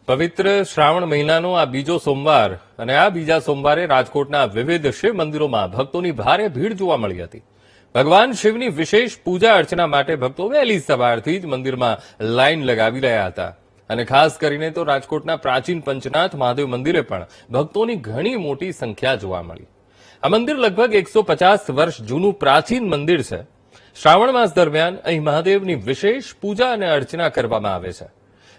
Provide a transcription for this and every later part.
પવિત્ર શ્રાવણ મહિનાનો આ બીજો સોમવાર અને આ બીજા સોમવારે રાજકોટના વિવિધ શિવ મંદિરોમાં ભક્તોની ભારે ભીડ જોવા મળી હતી. ભગવાન શિવની વિશેષ પૂજા અર્ચના માટે ભક્તો વહેલી સવારથી જ મંદિરમાં લાઇન લગાવી રહ્યા હતા અને ખાસ કરીને તો રાજકોટના પ્રાચીન પંચનાથ મહાદેવ મંદિરે પણ ભક્તોની ઘણી મોટી સંખ્યા જોવા મળી. આ મંદિર લગભગ 150 વર્ષ જૂનું પ્રાચીન મંદિર છે. શ્રાવણ માસ દરમિયાન અહીં મહાદેવની વિશેષ પૂજા અને અર્ચના કરવામાં આવે છે.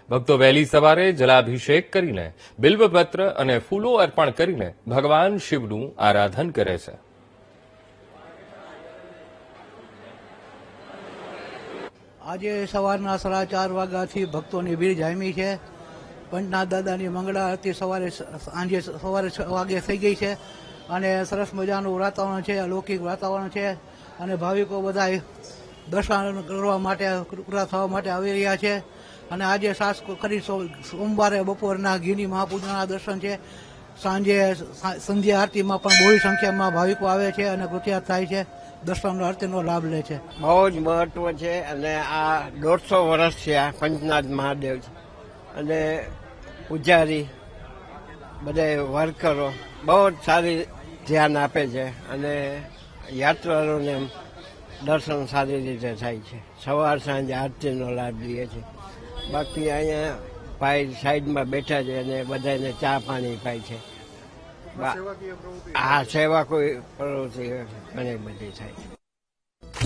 ભક્તો વહેલી સવારે જલાભિષેક કરીને બિલ્વપત્ર અને ફૂલો અર્પણ કરીને ભગવાન શિવનું આરાધન કરે છે. આજે સવારના 4:30 વાગ્યાથી ભક્તોની ભીડ જામી છે. પંચનાથ દાદાની મંગળા આરતી સવારે 6 વાગે થઈ ગઈ છે અને સરસ મજાનું વાતાવરણ છે, અલૌકિક વાતાવરણ છે અને ભાવિકો બધા દર્શન કરવા માટે કૃપા થવા માટે આવી રહ્યા છે. અને આજે ખાસ કરી સોમવારે બપોરના ઘીની મહાપૂજાના દર્શન છે. સાંજે સંધ્યા આરતીમાં પણ બહોળી સંખ્યામાં ભાવિકો આવે છે અને કૃત્યાર્થ થાય છે, દર્શન આરતીનો લાભ લે છે. બહુ જ મહત્વ છે અને આ 150 વર્ષ છે આ પંચનાથ મહાદેવ છે અને પૂજારી બધા વર્કરો બહુ જ સારી ધ્યાન આપે છે અને યાત્રાળુઓને દર્શન સારી રીતે થાય છે. સવાર સાંજે આરતીનો લાભ લે છે. બાકી અહીંયા ભાઈ સાઈડમાં બેઠા છે અને બધાને ચા પાણી પાય છે. આ સેવા કોઈ પ્રવૃત્તિ ઘણી બધી થાય છે.